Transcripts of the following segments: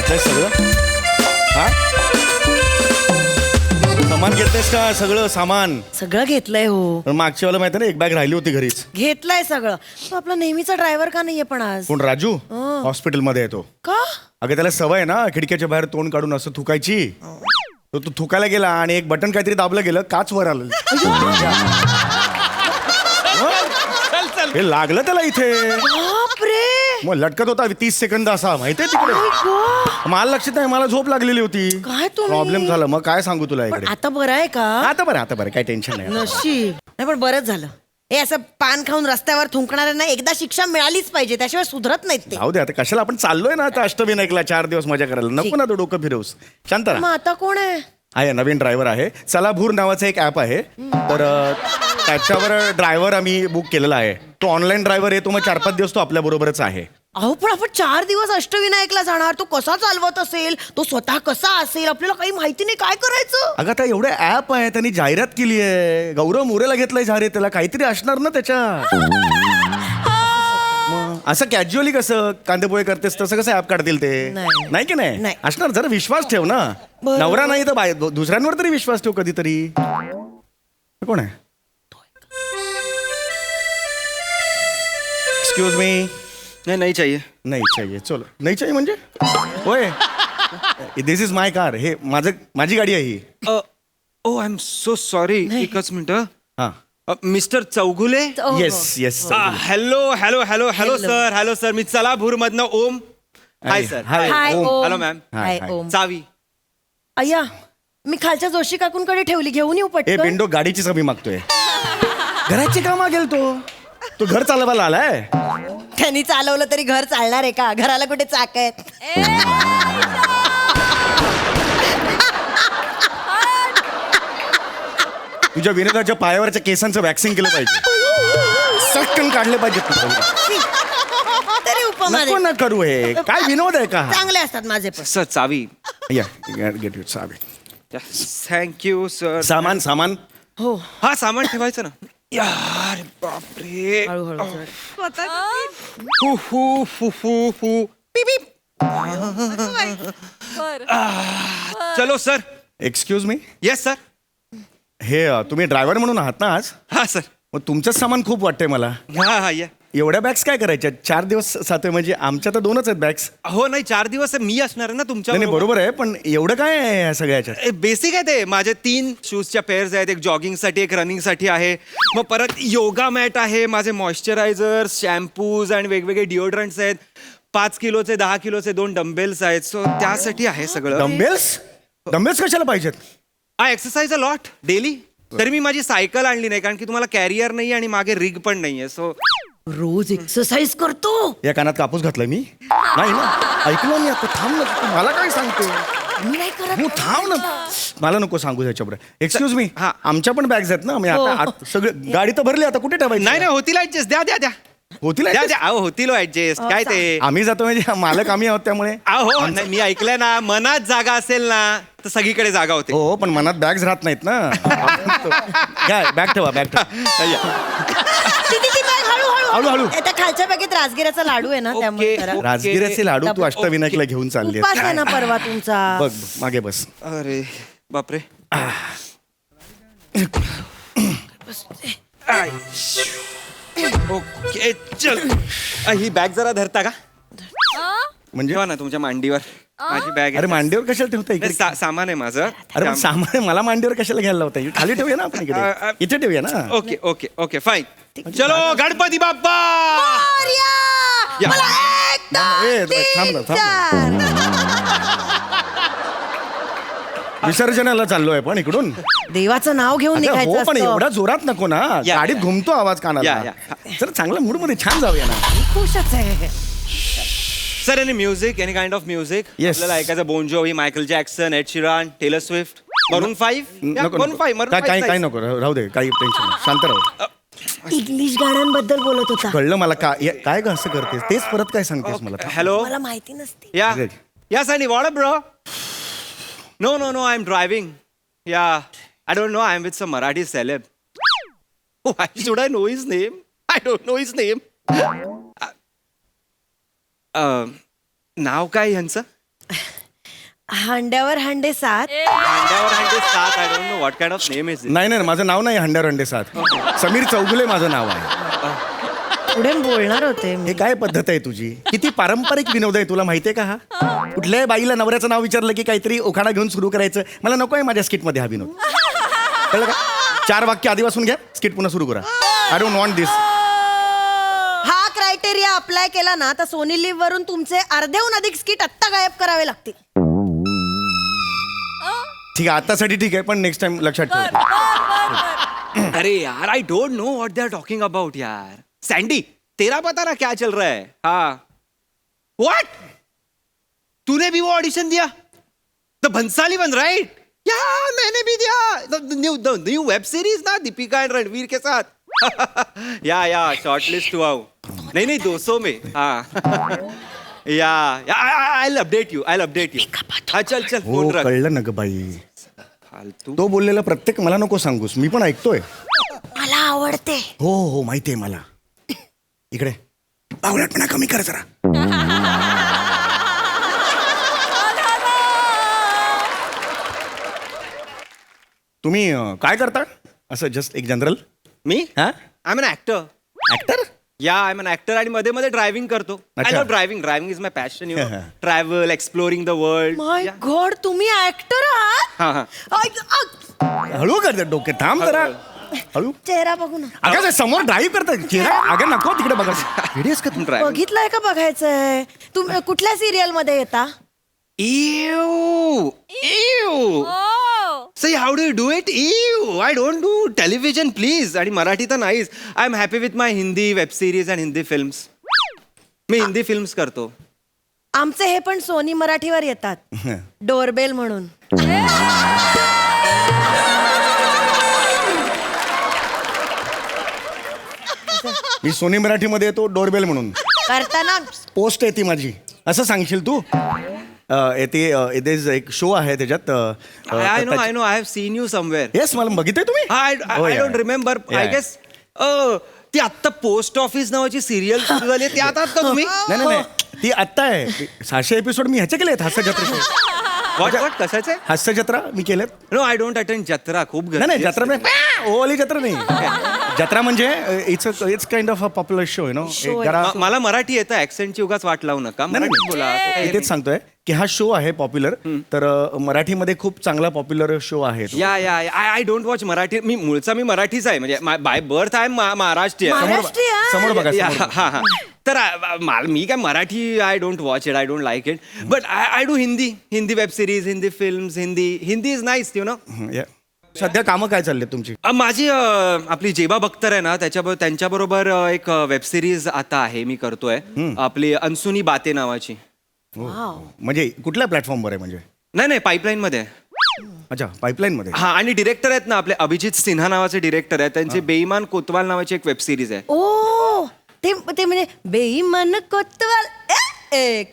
घेतलंय सगळं? हा, सामान घेतलंयस का? सगळं सामान. सगळं घेतलंय हो. पण मागच्या वेळेला माहिती ना, एक बॅग राहिली होती घरीच. घेतलंय सगळं. तो आपला नेहमीचा ड्रायव्हर का नाहीये पण आज? कोण? राजू हॉस्पिटलमध्ये येतो. का? अगं त्याला सवय आहे ना खिडक्याच्या बाहेर तोंड काढून असं थुकायची. तो थुकायला गेला आणि एक बटन काहीतरी दाबलं गेलं, काच वर आलं. हे लागलं त्याला इथे. बापरे. मग लटकत होता 30 सेकंद असा, माहितीये तिकडे. मला लक्षात नाही, मला झोप लागलेली होती. काय तुम्ही? प्रॉब्लेम झाला. मग काय सांगू तुला पण इकडे. आता बरं आहे का? आता बरं काही टेन्शन नाही. नशीब. नाही पण बरंच झालं. हे असं पान खाऊन रस्त्यावर थुंकणाऱ्यांना एकदा शिक्षा मिळालीच पाहिजे, त्याशिवाय सुधरत नाहीत ते. जाऊ दे आता, कशाला आपण चाललोय ना आता अष्टविनायकला 4 दिवस मजा करायला. नको ना तो डोकं फिरवूस. शांत राहा. मग आता कोण आहे? आहे नवीन ड्रायव्हर आहे. चलाभूर नावाचं एक ॲप आहे. तर त्याच्यावर ड्रायव्हर आम्ही बुक केलेला आहे. तो ऑनलाईन ड्रायव्हर आहे. तो मग 4-5 दिवस तो आपल्या बरोबरच आहे. अहो पण आपण 4 दिवस अष्टविनायकला जाणार. तो कसा चालवत असेल, तो स्वतः कसा असेल, आपल्याला काही माहिती नाही. काय करायचं? अगं आता एवढे ॲप आहे, त्यांनी जाहिरात केली आहे. गौरव मोरेला घेतलंय जाहिरात, त्याला काहीतरी असणार ना त्याच्या. मग असं कॅज्युअली कसं कांदेपोहे करतेस तसं कसं ॲप काढतील ते? नाही. नाही की नाही नाही. असणार. जरा विश्वास ठेव ना. बरं. नवरा नाही तर दुसऱ्यांवर तरी विश्वास ठेव कधीतरी. कोण आहे? Excuse me. नहीं चाहिए. नाही चाहिए. चलो नाही चाहिए म्हणजे होय. This is my car. हे माझी गाडी आहे ही. Oh I am so sorry. एकच मिनिट. हा. मिस्टर चौगुले. हो, yes yes. Hello hello hello hello sir. Hello sir. मी चलाभूर मधनं Om. Hi sir. Hi Om. Om. Hello ma'am. Hi hi. Om. चावी. अय्या, मी खालच्या जोशी काकूंकडे ठेवली, घेऊन येऊ ए पटकन. बिंडो, गाडीची समी मागतोय. घराची का मागेल तो घर चालवायला आलाय. त्यांनी चालवलं तरी घर चालणार आहे का? घराला कुठे चाक आहेत? तुझ्या विनोदाच्या पायावरच्या केसांचं वॅक्सिंग केलं पाहिजे. सटकन काढले पाहिजेत. तरी उपमा नको ना करू. हे काय विनोद आहे का? चांगले असतात माझे पण. सर चावी. या get it. Save thank you sir. सामान. हो. हा सामान ठेवायचं ना. यार बापरे. हळूहळू सर. हु हु हु हु हु. चलो sir. Excuse me. Yes sir. हे तुम्ही ड्रायव्हर म्हणून आहात ना आज? हा सर. मग तुमचंच सामान खूप वाटतंय मला. हा हा या. एवढ्या बॅग्स काय करायच्या? 4 दिवस सातोय म्हणजे आमच्या तर 2च आहेत बॅग्स. हो नाही 4 दिवस मी असणार आहे ना तुमच्या. नाही बरोबर आहे, पण एवढं काय आहे या सगळ्याच्यात? बेसिक आहे ते. माझे 3 शूजच्या पेअर्स आहेत. एक जॉगिंगसाठी, एक रनिंगसाठी आहे. मग परत योगा मॅट आहे. माझे मॉइश्चरायझर, शॅम्पूज आणि वेगवेगळे डिओड्रंट्स आहेत. 5 किलोचे, 10 किलोचे 2 डंबेल्स आहेत. सो त्यासाठी आहे सगळं. डंबेल्स कशाला पाहिजेत? I exercise a lot daily. तरी मी माझी सायकल आणली नाही, कारण की तुम्हाला कॅरियर नाही आणि मागे रिग पण नाहीये. सो रोज एक्सरसाइज करतो. या कानात कापूस घातलाय मी? नाही ना, ऐकलं मी आता. थांब ना, तू मला काय सांगते? मी नाही करत. तू थांब ना, मला नको सांगू त्याच्याबरोबर. Excuse me. हा. आमच्या पण बॅग्स आहेत ना. मी आता सगळं गाडी तर भरली, आता कुठे ठेवायची? नाही होतील ऍडजस्ट. द्या द्या द्या होतील द्या adjust? द्या. अहो होतील ऍडजस्ट. काय ते. आम्ही जातो म्हणजे मालक आम्ही आहोत त्यामुळे. अहो नाही, मी ऐकलंय ना, मनात जागा असेल ना तर सगळीकडे जागा होते. हो पण मनात बॅग्स राहत नाहीत ना. काय बॅग ठेवा. ती बॅग हळूहळू. हळूहळू. त्या खालच्या बॅगेत राजगिराचा लाडू आहे ना, त्यामुळे ओके. जरा राजगिऱ्याचे लाडू तू अष्टविनायकला घेऊन चालली उपास आहे ना परवा तुमचा. बघ मागे बस. अरे बापरे. ओके चल. ही बॅग जरा धरता का? म्हणजे ठेवा ना तुमच्या मांडीवर. माझी बॅग अरे मांडीवर कशाला ठेवता नाही, इकडे? सामान आहे माझं. अरे पण सामान मला मांडीवर कशाला घ्यायला लावता? खाली ठेवूया ना आपण इकडे. इथे ठेवूया ना. Okay okay okay fine. चलो गणपती बाप्पा. या. मला एक, ए, दोन, थांब ना, तीन, चार. विसर्जनाला चाललोय पण इकडून. देवाचं नाव घेऊन अगं, निघायचं हो पण असतं. एवढा जोरात नको ना. या, गाडीत या. घुमतो आवाज कानाला. या. जर चांगल्या मूड मध्ये छान जाऊया ना. खुशच आहे. Sir any music, any kind of music Yes. आपल्याला ऐकायचं. Bone जोवी, Michael Jackson, add Sheeran, teller Swift, मरून 5. नको नको. काही नको राहू दे. काही टेन्शन नाही. शांत राहू. इंग्लिश गाण्यांबद्दल बोलत होता. कळलं मला. काय ग असं करतेस? तेच परत काय सांगतेस मला? हॅलो. मला माहिती नसते. Yeah Great. Yeah Sunny what bro. No no no I am driving. Yeah I don't know. I am with some Marathi celeb. Why should I know his name? I don't know his name. नाव काय यांचं? हांड्यावर हांडे सात. अंड्यावर अंडे सात. I don't know what kind of name is नाही नाही माझं नाव नाही हंड्यावर हंडे सात. समीर चौगुले माझं नाव आहे. पुढे बोलणार होते मी. हे काय पद्धत आहे तुझी? किती पारंपरिक विनोद आहे, तुला माहितीये का हा? कुठल्याही बाईला नवऱ्याचं नाव विचारलं की काहीतरी ओखाणा घेऊन सुरू करायचं. मला नको आहे माझ्या स्किटमध्ये हा विनोद. कळलं का? 4 वाक्य आधीपासून घ्या, स्किट पुन्हा सुरू करा. आय डोंट वॉन्ट दिस. हा क्रायटेरिया अप्लाय केला ना तर सोनी लिव्ह वरून तुमचे अर्ध्याहून अधिक स्किट आत्ता गायब करावे लागतील. ठीक आहे, आतासाठी ठीक आहे, पण नेक्स्ट टाइम लक्षात ठेव. अरे यार I don't know what they are talking about यार. सैंडी तेरा पता ना क्या चल रहा है. हाँ व्हाट तूने भी वो ऑडिशन दिया द भंसाली वन राइट. या मैंने भी दिया द न्यू वेब सीरीज ना दीपिका एंड रणवीर के साथ. या शॉर्टलिस्ट हुआ हूँ. नहीं 200 में. हाँ या आई अपडेट यू. हाँ चल हो फोन रख. कळलं ना ग बाई. फालतू. तो बोललेला प्रत्येक मला नको सांगूस, मी पण ऐकतोय. मला आवडते. हो माहितीये मला. इकडे बावळटपणा कमी कर जरा. तुम्ही काय करता असं जस्ट एक जनरल? मी हा I am an actor. Actor? या आय एम एन ऍक्टर आणि मध्ये मध्ये ड्रायव्हिंग करतो. आय अच्छा. Love driving is my passion. You know travel exploring the world. My god तुम्ही ऍक्टर आहात. हा. हळू कर डोके, थांब जरा. हळू. चेहरा बघू ना. अगं ते समोर ड्राईव्ह करतात चेहरा. अगं नको तिकडे बघा. Hideous का तू? ड्रायव्हिंग. बघितलंय का बघायचंय? तुम्ही कुठल्या सिरियल मध्ये येता? Ew. Say, how do you do it? Ew. I don't do television, please. आणि मराठी तर नाहीच. I am happy with my Hindi web series and Hindi films. Me Hindi films करतो. आमचे हे पण सोनी मराठीवर येतात डोरबेल म्हणून. मी सोनी मराठीमध्ये येतो डोरबेल म्हणून. करताना पोस्ट आहे ती माझी, असं सांगशील तू? ते एक शो आहे त्याच्यात. I know I have seen you somewhere. Yes मला बघितलंय तुम्ही. I don't remember. I guess ती आत्ता पोस्ट ऑफिस नावाची सिरियल सुरू झाली त्यात आहात का तुम्ही? नाही ती आत्ता आहे. 600 एपिसोड मी ह्याचे केलेत हास्य जत्रेचे. What? कशाचे? हास्य जत्रा मी केलेत. नो आय डोंट अटेंड जत्रा. खूप नाही जत्रा नाही, ओवाली जत्रा नाही. जत्रा म्हणजे it's kind of a popular show no. जरा मला मराठी येतं. ऍक्सेंटची उगाच वाट लावू नका. मराठी बोला. मी तेच सांगतोय की हा शो आहे पॉप्युलर. तर मराठीमध्ये खूप चांगला पॉप्युलर शो आहे तो. या आय डोंट वॉच मराठी. मी मराठीच आहे म्हणजे बाय बर्थ आहे महाराष्ट्रीयन. महाराष्ट्रीयन. समोर बघा समोर. हा तर मी काय Marathi I don't watch it. I don't like it. But I do Hindi web series, Hindi films. Hindi is nice you know. सध्या कामं काय चालले तुमची? माझी आपली जेबा बख्तर आहे ना त्यांच्याबरोबर एक वेब सिरीज आता आहे मी करतोय. आपली अनसुनी बाते नावाची. म्हणजे कुठल्या प्लॅटफॉर्मवर आहे म्हणजे? नाही पाईपलाईन मध्ये. अच्छा पाईपलाईन मध्ये. हा आणि डिरेक्टर आहेत ना आपले अभिजित सिन्हा नावाचे डिरेक्टर आहेत. त्यांची बेईमान कोतवाल नावाची एक वेब सिरीज आहे. ओ ते म्हणजे बेईमान कोतवाल.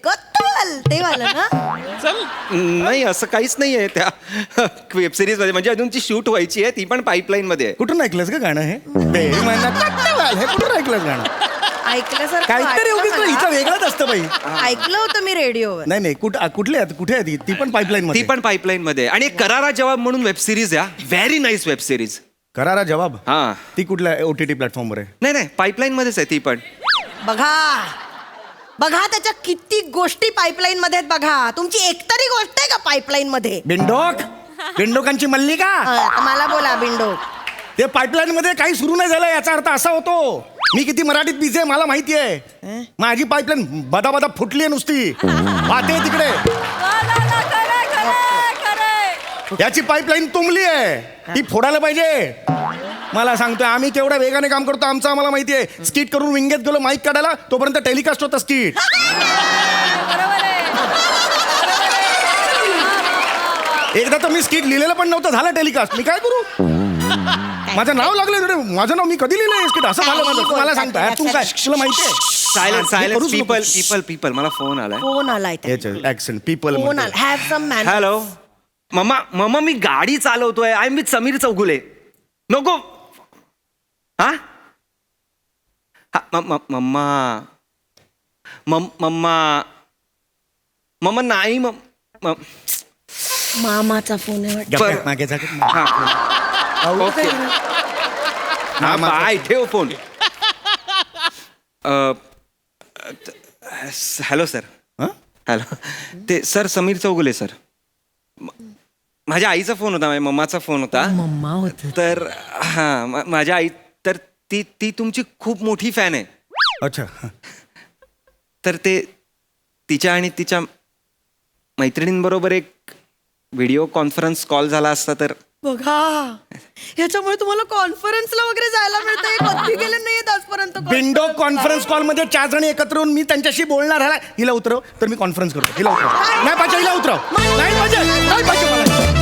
कोतवाल ते वाला ना. नाही असं काहीच नाहीये त्या वेब सिरीज मध्ये. म्हणजे अजून ती शूट व्हायची आहे. ती पण पाईपलाईन मध्ये आहे. कुठून ऐकलंस का गाणं हे? हे कुठून ऐकलंस गाणं? ऐकल्यासारखं काहीतरी वाटलं उगीच मला. हिचं वेगळंच असतं बाई. ऐकलं होतं मी रेडिओवर. नाही कुठे आहे ती पण पाईपलाईन ती मध्ये. पण पाईपलाईन मध्ये. आणि एक करारा जवाब म्हणून वेब सिरीज आहे. Very nice web series. करारा जवाब. हा ती कुठल्या OTT प्लॅटफॉर्मवर आहे? नाही पाईपलाईन मध्येच आहे ती पण. बघा त्याच्या किती गोष्टी पाईपलाईन मध्ये आहेत बघा. तुमची एकतरी गोष्ट आहे का पाईपलाईन मध्ये? बिंडोकांची मल्लिका. आता मला बोला बिंडो. ते पाईपलाईन मध्ये काही सुरू नाही झालं याचा अर्थ असा होतो. मी किती मराठीत बिझी आहे मला माहिती आहे. माझी पाईपलाईन बदा फुटली आहे नुसती. वाहते तिकडे. याची पाईपलाईन तुंबली आहे. ती फोडायला पाहिजे. मला सांगतोय आम्ही केवढ्या वेगाने काम करतो आमचं आम्हाला माहिती आहे. स्किट करून विंगेत गेलो माईक काढायला तोपर्यंत टेलिकास्ट होतं स्किट. एकदा तर मी स्किट लिहिलेलं पण नव्हतं, झालं टेलिकास्ट. मी काय करू? माझं नाव लागलं. माझं नाव मी कधी लिहिलंय स्किट? असं झालं माझं. मला सांगता तू काय तुला माहिती आहे? सायलेन्स पीपल मला फोन आलाय. फोन आलाय. Accent people. फोन आला. Have some man. Hello mama मी गाडी चालवतोय. I am with Sameer Chougule. नको. हा मम्मा नाही मामाचा फोन आहे वाटतं. गप्प बरं. मागे जा. हा ओके हा मामाचा बाय ठेव फोन हॅलो सर हं? हॅलो ते सर समीर चौगुले सर माझ्या आईचा फोन होता माझ्या मम्माचा फोन होता मम्मा होत. तर हां माझ्या आई तर ती तुमची खूप मोठी फॅन आहे अच्छा हं. तर ते तिच्या आणि तिच्या मैत्रिणींबरोबर एक व्हिडिओ कॉन्फरन्स कॉल झाला असता तर बघा ह्याच्यामुळे तुम्हाला कॉन्फरन्सला वगैरे जायला मिळतंय. कधी गेले नाहीयेत आजपर्यंत विंडो conference ला. कॉन्फरन्स कॉल मध्ये 4 जण एकत्र येऊन मी त्यांच्याशी बोलणार आहे. हिला उतरव तर मी कॉन्फरन्स करतो. हिला उतरव नाही पाहिजे, हिला उतरव नाही पाहिजे मला